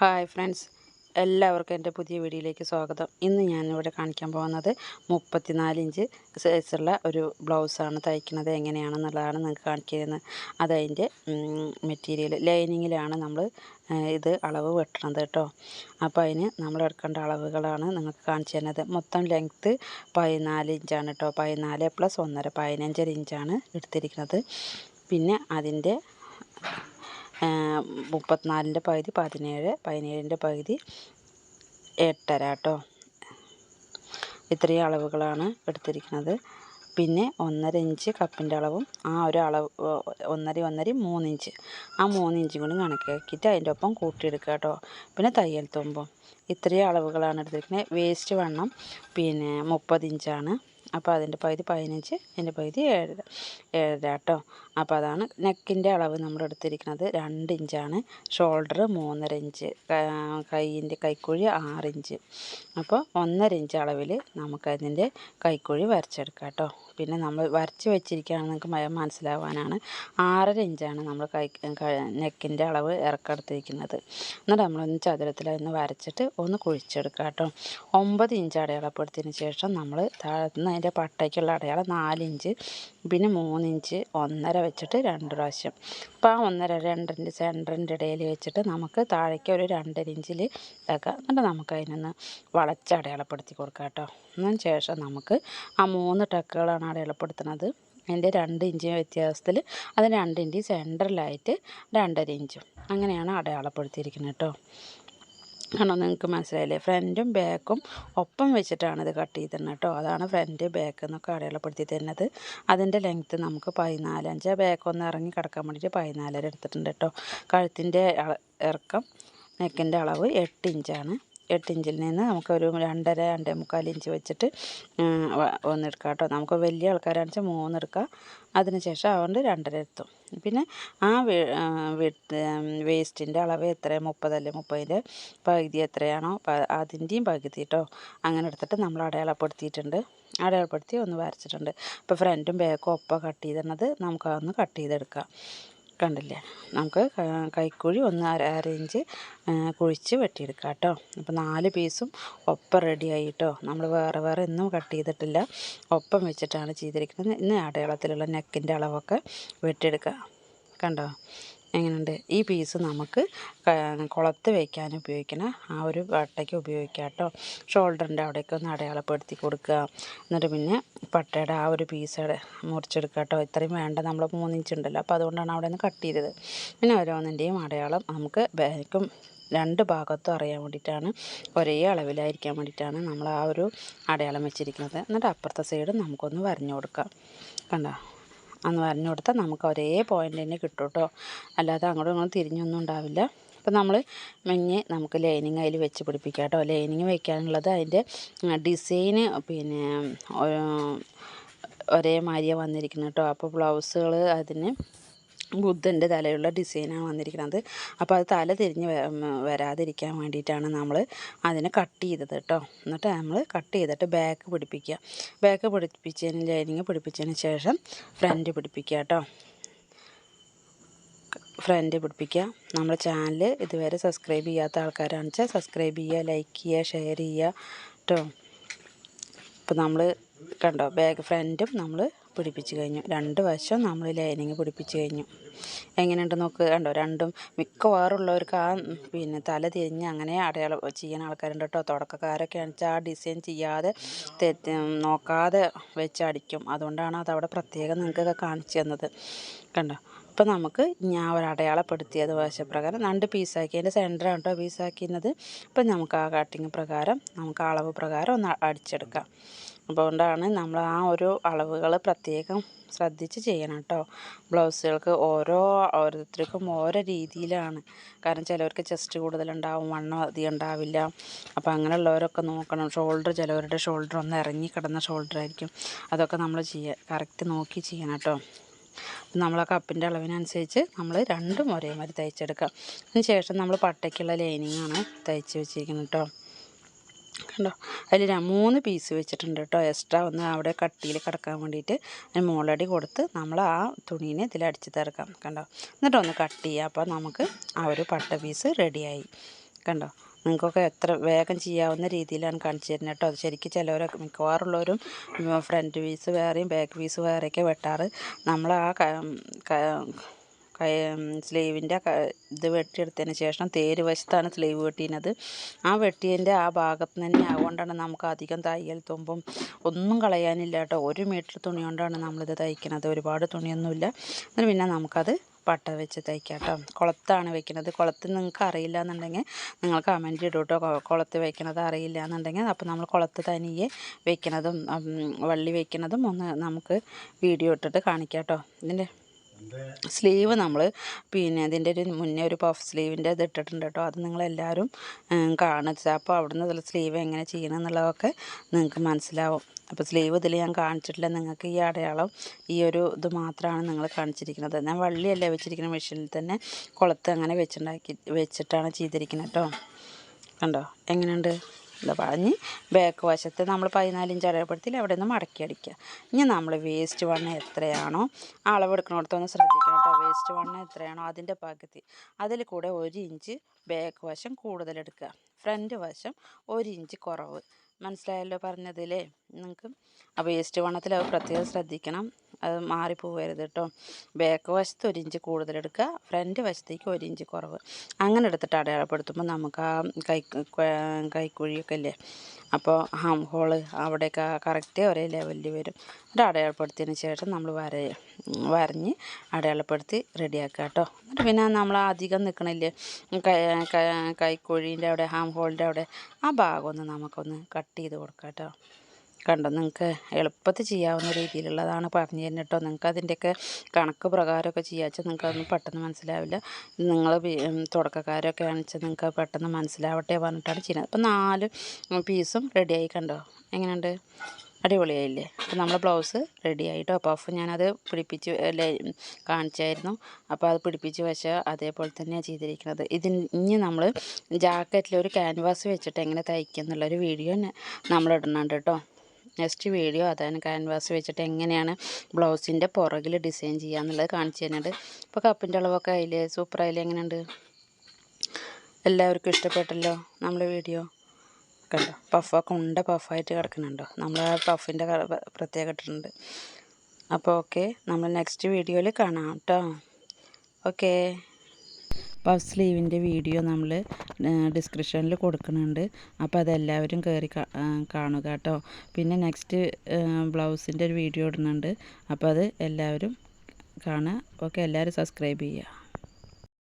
Hi friends, എല്ലാവർക്കും എൻ്റെ പുതിയ വീഡിയോയിലേക്ക് സ്വാഗതം. ഇന്ന് ഞാനിവിടെ കാണിക്കാൻ പോകുന്നത് 34 ഇഞ്ച് സൈസുള്ള ഒരു ബ്ലൗസാണ് തയ്ക്കുന്നത് എങ്ങനെയാണെന്നുള്ളതാണ് നിങ്ങൾക്ക് കാണിക്കുന്നത്. അതതിൻ്റെ മെറ്റീരിയൽ ലൈനിങ്ങിലാണ് നമ്മൾ ഇത് അളവ് വെട്ടണത് കേട്ടോ. അപ്പോൾ അതിന് നമ്മൾ എടുക്കേണ്ട അളവുകളാണ് നിങ്ങൾക്ക് കാണിച്ചു തരുന്നത്. മൊത്തം ലെങ്ത്ത് 14 ഇഞ്ചാണ് കേട്ടോ. 14 + 1.5 15 ഇഞ്ചാണ് എടുത്തിരിക്കുന്നത്. പിന്നെ അതിൻ്റെ 34ൻ്റെ പകുതി 17, 17ൻ്റെ പകുതി 8.5 കേട്ടോ. ഇത്രയും അളവുകളാണ് എടുത്തിരിക്കുന്നത്. പിന്നെ 1.5 ഇഞ്ച് കപ്പിൻ്റെ അളവും ആ ഒരു അളവ് 1.5 3 ഇഞ്ച്, ആ 3 ഇഞ്ചും കൂടി കണക്കാക്കിയിട്ട് അതിൻ്റെ ഒപ്പം കൂട്ടിയെടുക്കുക കേട്ടോ. പിന്നെ തയ്യൽ തുമ്പും ഇത്രയും അളവുകളാണ് എടുത്തിരിക്കുന്നത്. വേസ്റ്റ് വണ്ണം പിന്നെ 30 ഇഞ്ചാണ്. അപ്പോൾ അതിൻ്റെ പകുതി 15, അതിൻ്റെ പകുതി 7.5 കേട്ടോ. അപ്പോൾ അതാണ് നെക്കിൻ്റെ അളവ് നമ്മൾ എടുത്തിരിക്കുന്നത്. 2 ഇഞ്ചാണ്. ഷോൾഡർ 3.5 ഇഞ്ച്, കൈക്കുഴി 6 ഇഞ്ച്. അപ്പോൾ 1.5 ഇഞ്ച് അളവിൽ നമുക്കതിൻ്റെ കൈക്കുഴി വരച്ചെടുക്കാം കേട്ടോ. പിന്നെ നമ്മൾ വരച്ച് വെച്ചിരിക്കുകയാണെന്ന് നിങ്ങൾക്ക് മനസ്സിലാവാനാണ് 6.5 ഇഞ്ചാണ് നമ്മൾ നെക്കിൻ്റെ അളവ് ഇറക്കെടുത്തിരിക്കുന്നത്. എന്നിട്ട് നമ്മളൊന്ന് ചതുരത്തിലൊന്ന് വരച്ചിട്ട് ഒന്ന് കുഴിച്ചെടുക്കുക കേട്ടോ. 9 ഇഞ്ച് അടയാളപ്പെടുത്തിയതിന് ശേഷം നമ്മൾ താഴ്ന്ന് അതിൻ്റെ പട്ടയ്ക്കുള്ള അടയാളം 4 ഇഞ്ച്, പിന്നെ 3 ഇഞ്ച് 1.5 വെച്ചിട്ട് 2 പ്രാവശ്യം. അപ്പോൾ ആ 1.5 2ൻ്റെ സെൻറ്ററിൻ്റെ ഇടയിൽ വെച്ചിട്ട് നമുക്ക് താഴേക്ക് ഒരു 2.5 ഇഞ്ചിൽ ഇതാക്കാം. എന്നിട്ട് നമുക്ക് അതിനൊന്ന് വളച്ച് അടയാളപ്പെടുത്തി കൊടുക്കാം കേട്ടോ. അതിന് ശേഷം നമുക്ക് ആ 3 ടക്കുകളാണ് അടയാളപ്പെടുത്തുന്നത്. അതിൻ്റെ 2 ഇഞ്ച് വ്യത്യാസത്തിൽ അത് 2 ഇഞ്ച് സെൻറ്ററിലായിട്ട് 2.5 ഇഞ്ചും അങ്ങനെയാണ് അടയാളപ്പെടുത്തിയിരിക്കുന്നത് കേട്ടോ. ആണോ, നിങ്ങൾക്ക് മനസ്സിലായില്ലേ? ഫ്രണ്ടും ബാക്കും ഒപ്പം വെച്ചിട്ടാണ് ഇത് കട്ട് ചെയ്ത് തരുന്നത് കേട്ടോ. അതാണ് ഫ്രണ്ട് ബാക്ക് എന്നൊക്കെ അടയാളപ്പെടുത്തി തരുന്നത്. അതിൻ്റെ ലെങ്ത്ത് നമുക്ക് 14 ഇഞ്ച്. ബാക്കൊന്ന് ഇറങ്ങി കിടക്കാൻ വേണ്ടിയിട്ട് 14 എടുത്തിട്ടുണ്ട് കേട്ടോ. കഴുത്തിൻ്റെ ഇറക്കം നെക്കിൻ്റെ അളവ് 8 ഇഞ്ചാണ്. 8 ഇഞ്ചിൽ നിന്ന് നമുക്കൊരു 2.5 2.25 ഇഞ്ച് വെച്ചിട്ട് ഒന്നെടുക്കാം കേട്ടോ. നമുക്ക് വലിയ ആൾക്കാരാണെന്ന് വെച്ചാൽ 3 എടുക്കാം. അതിനുശേഷം അതുകൊണ്ട് 2.5 എടുത്തു. പിന്നെ ആ വേസ്റ്റിൻ്റെ അളവ് എത്ര 30 അല്ലേ, 30ൻ്റെ പകുതി എത്രയാണോ അതിൻ്റെയും പകുതി കേട്ടോ. അങ്ങനെ എടുത്തിട്ട് നമ്മൾ അടയാളപ്പെടുത്തി ഒന്ന് വരച്ചിട്ടുണ്ട്. ഇപ്പോൾ ഫ്രണ്ടും ബാക്കും ഒപ്പം കട്ട് ചെയ്തിരുന്നത് നമുക്കതൊന്ന് കട്ട് ചെയ്തെടുക്കാം. കണ്ടില്ലേ? നമുക്ക് കൈക്കുഴി 1.5 ഇഞ്ച് കുഴിച്ച് വെട്ടിയെടുക്കാം കേട്ടോ. അപ്പോൾ 4 പീസും ഒപ്പം റെഡിയായി കേട്ടോ. നമ്മൾ വേറെ വേറെ ഒന്നും കട്ട് ചെയ്തിട്ടില്ല, ഒപ്പം വെച്ചിട്ടാണ് ചെയ്തിരിക്കുന്നത്. ഇന്ന് അടയാളത്തിലുള്ള നെക്കിൻ്റെ അളവൊക്കെ വെട്ടിയെടുക്കുക. കണ്ടോ എങ്ങനെയുണ്ട്? ഈ പീസ് നമുക്ക് കുളത്ത് വയ്ക്കാൻ ഉപയോഗിക്കണ ആ ഒരു വട്ടയ്ക്ക് ഉപയോഗിക്കാം കേട്ടോ. ഷോൾഡറിൻ്റെ അവിടേക്ക് ഒന്ന് അടയാളപ്പെടുത്തി കൊടുക്കുക. എന്നിട്ട് പിന്നെ പട്ടയുടെ ആ ഒരു പീസ് മുറിച്ചെടുക്കുക കേട്ടോ. ഇത്രയും വേണ്ട, നമ്മൾ 3 ഇഞ്ച് ഉണ്ടല്ലോ, അപ്പോൾ അതുകൊണ്ടാണ് അവിടെ നിന്ന് കട്ട് ചെയ്തത്. പിന്നെ ഓരോന്നിൻ്റെയും അടയാളം നമുക്ക് ബാക്കും 2 ഭാഗത്തും അറിയാൻ വേണ്ടിയിട്ടാണ്, ഒരേ അളവിലായിരിക്കാൻ വേണ്ടിയിട്ടാണ് നമ്മൾ ആ ഒരു അടയാളം വെച്ചിരിക്കുന്നത്. എന്നിട്ട് അപ്പുറത്തെ സൈഡ് നമുക്കൊന്ന് വരഞ്ഞു കൊടുക്കാം. കണ്ടോ? അന്ന് വരഞ്ഞു കൊടുത്താൽ നമുക്ക് ഒരേ പോയിൻ്റ് തന്നെ കിട്ടും കേട്ടോ. അല്ലാതെ അങ്ങോട്ടും ഇങ്ങോട്ടും തിരിഞ്ഞൊന്നും ഉണ്ടാവില്ല. അപ്പോൾ നമ്മൾ നമുക്ക് ലൈനിങ് അതിൽ വെച്ച് പിടിപ്പിക്കാം കേട്ടോ. ലൈനിങ് വയ്ക്കാനുള്ളത് അതിൻ്റെ ഡിസൈന് പിന്നെ ഒരേമാതിരിയാണ് വന്നിരിക്കുന്നത് കേട്ടോ. അപ്പോൾ ബ്ലൗസുകൾ അതിന് ബുദ്ധൻ്റെ തലയുള്ള ഡിസൈനാണ് വന്നിരിക്കുന്നത്. അപ്പോൾ അത് തല തിരിഞ്ഞ് വരാതിരിക്കാൻ വേണ്ടിയിട്ടാണ് നമ്മൾ അതിനെ കട്ട് ചെയ്തത് കേട്ടോ. എന്നിട്ട് നമ്മൾ കട്ട് ചെയ്തിട്ട് ബാക്ക് പിടിപ്പിച്ചതിന് ലൈനിങ് പിടിപ്പിച്ചതിന് ശേഷം ഫ്രണ്ട് പിടിപ്പിക്കുക കേട്ടോ. ഫ്രണ്ട് പിടിപ്പിക്കുക. നമ്മുടെ ചാനൽ ഇതുവരെ സബ്സ്ക്രൈബ് ചെയ്യാത്ത ആൾക്കാരാണെന്ന് വെച്ചാൽ സബ്സ്ക്രൈബ് ചെയ്യുക, ലൈക്ക് ചെയ്യുക, ഷെയർ ചെയ്യുക കേട്ടോ. ഇപ്പോൾ നമ്മൾ കണ്ടോ, ഫ്രണ്ടും നമ്മൾ പിടിപ്പിച്ച് കഴിഞ്ഞു. 2 വശം നമ്മൾ ലൈനിങ് പിടിപ്പിച്ച് കഴിഞ്ഞു. എങ്ങനെയുണ്ട് നോക്ക്. കണ്ടോ, രണ്ടും മിക്കവാറുള്ളവർക്ക് ആ പിന്നെ തല തിരിഞ്ഞ് അങ്ങനെ അടയാളം ചെയ്യുന്ന ആൾക്കാരുണ്ട് കേട്ടോ. തുടക്കക്കാരൊക്കെ ആണെന്ന് വെച്ചാൽ ആ ഡിസൈൻ ചെയ്യാതെ നോക്കാതെ വെച്ച് അടിക്കും. അതുകൊണ്ടാണ് അതവിടെ പ്രത്യേകം നിങ്ങൾക്കൊക്കെ കാണിച്ചു തന്നത്. കണ്ടോ? അപ്പോൾ നമുക്ക് ഞാൻ ഒരു അടയാളപ്പെടുത്തിയത് വശപ്രകാരം 2 പീസാക്കി, അതിൻ്റെ സെൻറ്ററാണ് കേട്ടോ പീസാക്കുന്നത്. അപ്പം നമുക്ക് ആ കട്ടിങ് പ്രകാരം നമുക്ക് അളവ് പ്രകാരം ഒന്ന് അടിച്ചെടുക്കാം. അപ്പോൾ അതുകൊണ്ടാണ് നമ്മൾ ആ ഒരു അളവുകൾ പ്രത്യേകം ശ്രദ്ധിച്ച് ചെയ്യണം കേട്ടോ. ബ്ലൗസുകൾക്ക് ഓരോരുത്തർക്കും ഓരോ രീതിയിലാണ്. കാരണം ചിലവർക്ക് ചെസ്റ്റ് കൂടുതലുണ്ടാവും, വണ്ണം അധികം ഉണ്ടാവില്ല. അപ്പോൾ അങ്ങനെയുള്ളവരൊക്കെ നോക്കണം. ചിലവരുടെ ഷോൾഡർ ഒന്ന് ഇറങ്ങി കിടന്ന ഷോൾഡറായിരിക്കും. അതൊക്കെ നമ്മൾ കറക്റ്റ് നോക്കി ചെയ്യണം കേട്ടോ. നമ്മൾ ആ കപ്പിൻ്റെ അളവിനനുസരിച്ച് നമ്മൾ രണ്ടും ഒരേമാതിരി തയ്ച്ചെടുക്കാം. അതിന് ശേഷം നമ്മൾ പട്ടയ്ക്കുള്ള ലൈനിങ്ങാണ് തയ്ച്ച് വെച്ചിരിക്കുന്നത് കേട്ടോ. കണ്ടോ, അതിൽ 3 പീസ് വെച്ചിട്ടുണ്ട് കേട്ടോ. എക്സ്ട്രാ ഒന്ന് അവിടെ കട്ടിയിൽ കിടക്കാൻ വേണ്ടിയിട്ട് അതിന് മുകളടി കൊടുത്ത് നമ്മൾ ആ തുണീനെ ഇതിൽ അടിച്ച് തീർക്കാം. കണ്ടോ, എന്നിട്ടൊന്ന് കട്ട് ചെയ്യുക. അപ്പോൾ നമുക്ക് ആ ഒരു പട്ട പീസ് റെഡിയായി. കണ്ടോ, നിങ്ങൾക്കൊക്കെ എത്ര വേഗം ചെയ്യാവുന്ന രീതിയിലാണ് കാണിച്ചു തരുന്നത് കേട്ടോ. അത് ശരിക്കും ചിലവരൊക്കെ മിക്കവാറുള്ളവരും ഫ്രണ്ട് പീസ് വേറെയും ബാക്ക് പീസ് വേറെയൊക്കെ വെട്ടാറ്. നമ്മൾ ആ സ്ലീവിൻ്റെ ഇത് വെട്ടിയെടുത്തതിന് ശേഷം തേര് വശത്താണ് സ്ലീവ് വെട്ടിയത്. ആ വെട്ടിയതിൻ്റെ ആ ഭാഗത്ത് തന്നെ അതുകൊണ്ടാണ് നമുക്ക് അധികം തയ്യൽ തുമ്പും ഒന്നും കളയാനില്ല കേട്ടോ. 1 മീറ്റർ തുണി കൊണ്ടാണ് നമ്മളിത് തയ്ക്കുന്നത്, ഒരുപാട് തുണിയൊന്നുമില്ല. എന്നിട്ട് പിന്നെ നമുക്കത് പട്ട വെച്ച് തയ്ക്കാം കേട്ടോ. കുളത്താണ് വെക്കുന്നത്. കുളത്ത് നിങ്ങൾക്ക് അറിയില്ല എന്നുണ്ടെങ്കിൽ നിങ്ങൾ കമൻറ്റ് ഇടും കേട്ടോ. കുളത്ത് വെക്കുന്നത് അറിയില്ല എന്നുണ്ടെങ്കിൽ അപ്പോൾ നമ്മൾ കുളത്ത് തനിയെ വെക്കുന്നതും വള്ളി വെക്കുന്നതും ഒന്ന് നമുക്ക് വീഡിയോ ഇട്ടിട്ട് കാണിക്കാം കേട്ടോ. ഇതിൻ്റെ സ്ലീവ് നമ്മൾ പിന്നെ ഇതിൻ്റെ ഒരു മുന്നേ ഒരു പഫ് സ്ലീവിൻ്റെ ഇത് ഇട്ടിട്ടുണ്ട് കേട്ടോ. അത് നിങ്ങളെല്ലാവരും കാണിച്ച അപ്പോൾ അവിടെ നിന്ന് സ്ലീവ് എങ്ങനെ ചെയ്യണം എന്നുള്ളതൊക്കെ നിങ്ങൾക്ക് മനസ്സിലാവും. അപ്പോൾ സ്ലീവ് ഇതിൽ ഞാൻ കാണിച്ചിട്ടില്ല. നിങ്ങൾക്ക് ഈ അടയാളം ഈ ഒരു ഇത് മാത്രമാണ് നിങ്ങൾ കാണിച്ചിരിക്കുന്നത്. ഞാൻ വള്ളിയല്ല വെച്ചിരിക്കുന്ന മെഷീനിൽ തന്നെ കുളത്ത് അങ്ങനെ വെച്ചിട്ടാണ് ചെയ്തിരിക്കുന്നത് കേട്ടോ. കണ്ടോ എങ്ങനെയുണ്ട്? ഇത് പറഞ്ഞ് ബാക്ക് വശത്ത് നമ്മൾ 14 ഇഞ്ച് അടയാളപ്പെടുത്തി അവിടെ നിന്ന് മടക്കി അടിക്കുക. ഇനി നമ്മൾ വേസ്റ്റ് വണ്ണം എത്രയാണോ അളവെടുക്കണോടത്തൊന്ന് ശ്രദ്ധിക്കണം കേട്ടോ. വേസ്റ്റ് വണ്ണം എത്രയാണോ അതിൻ്റെ പകുതി അതിൽ കൂടെ 1 ഇഞ്ച് ബാക്ക് വശം കൂടുതലെടുക്കുക, ഫ്രണ്ട് വശം 1 ഇഞ്ച് കുറവ്. മനസ്സിലായല്ലോ പറഞ്ഞതിലേ നിങ്ങൾക്ക്? ആ വേസ്റ്റ് വണ്ണത്തിൽ അത് പ്രത്യേകം ശ്രദ്ധിക്കണം, അത് മാറിപ്പോകരുത് കേട്ടോ. ബാക്ക് വശത്ത് 1 ഇഞ്ച് കൂടുതലെടുക്കുക, ഫ്രണ്ട് വശത്തേക്ക് 1 ഇഞ്ച് കുറവ്. അങ്ങനെ എടുത്തിട്ട് അടയാളപ്പെടുത്തുമ്പോൾ നമുക്ക് ആ കൈക്കുഴിയൊക്കെ ഇല്ലേ, അപ്പോൾ ഹാം ഹോള് അവിടെയൊക്കെ കറക്റ്റ് ഒരേ ലെവലിൽ വരും. എന്നിട്ട് അടയാളപ്പെടുത്തിയതിന് ശേഷം നമ്മൾ വരഞ്ഞ് അടയാളപ്പെടുത്തി റെഡിയാക്കുക കേട്ടോ. എന്നിട്ട് പിന്നെ നമ്മൾ അധികം നിൽക്കണില്ലേ കൈക്കുഴീൻ്റെ അവിടെ ഹാം ഹോളിൻ്റെ അവിടെ ആ ഭാഗമൊന്ന് നമുക്കൊന്ന് കട്ട് ചെയ്ത് കൊടുക്കാം കേട്ടോ. കണ്ടോ, നിങ്ങൾക്ക് എളുപ്പത്തിൽ ചെയ്യാവുന്ന രീതിയിലുള്ളതാണ് പറഞ്ഞു തരുന്നത് കേട്ടോ. നിങ്ങൾക്ക് അതിൻ്റെയൊക്കെ കണക്ക് പ്രകാരമൊക്കെ ചെയ്യാച്ചാൽ നിങ്ങൾക്ക് അതൊന്നും പെട്ടെന്ന് മനസ്സിലാവില്ല. നിങ്ങൾ തുടക്കക്കാരൊക്കെ ആണെച്ചാൽ നിങ്ങൾക്ക് പെട്ടെന്ന് മനസ്സിലാവട്ടെ പറഞ്ഞിട്ടാണ് ചെയ്യുന്നത്. അപ്പോൾ 4 പീസും റെഡിയായി. കണ്ടോ എങ്ങനെയുണ്ട്? അടിപൊളിയായില്ലേ? അപ്പോൾ നമ്മുടെ ബ്ലൗസ് റെഡി ആയിട്ടോ. പഫ് ഞാനത് പിടിപ്പിച്ച് കാണിച്ചായിരുന്നു. അപ്പോൾ അത് പിടിപ്പിച്ച് വെച്ചാൽ അതേപോലെ തന്നെയാണ് ചെയ്തിരിക്കുന്നത്. ഇനി നമ്മൾ ജാക്കറ്റിൽ ഒരു ക്യാൻവാസ് വെച്ചിട്ട് എങ്ങനെ തയ്ക്കുക എന്നുള്ളൊരു വീഡിയോ നമ്മൾ ഇടുന്നുണ്ട് കേട്ടോ. നെക്സ്റ്റ് വീഡിയോ അതാണ്, ക്യാൻവാസ് വെച്ചിട്ട് എങ്ങനെയാണ് ബ്ലൗസിൻ്റെ പുറകിൽ ഡിസൈൻ ചെയ്യുക എന്നുള്ളത് കാണിച്ചു തരുന്നുണ്ട്. ഇപ്പോൾ കപ്പിൻ്റെ അളവൊക്കെ അതിൽ സൂപ്പറായില്ലേ? എങ്ങനെയുണ്ട്? എല്ലാവർക്കും ഇഷ്ടപ്പെട്ടല്ലോ നമ്മളെ വീഡിയോ? കണ്ടോ, പഫൊക്കെ പഫായിട്ട് കിടക്കുന്നുണ്ടോ? നമ്മൾ ആ പഫിൻ്റെ പ്രത്യേകം ഇട്ടിട്ടുണ്ട്. അപ്പോൾ ഓക്കെ, നമ്മൾ നെക്സ്റ്റ് വീഡിയോയിൽ കാണാം കേട്ടോ. ഓക്കെ. പഫ് സ്ലീവിൻ്റെ വീഡിയോ നമ്മൾ ഡിസ്ക്രിപ്ഷനിൽ കൊടുക്കുന്നുണ്ട്. അപ്പോൾ അതെല്ലാവരും കയറി കാണുക കേട്ടോ. പിന്നെ നെക്സ്റ്റ് ബ്ലൗസിൻ്റെ ഒരു വീഡിയോ ഇടുന്നുണ്ട്. അപ്പോൾ അത് എല്ലാവരും കാണുക. ഓക്കെ, എല്ലാവരും സബ്സ്ക്രൈബ് ചെയ്യുക.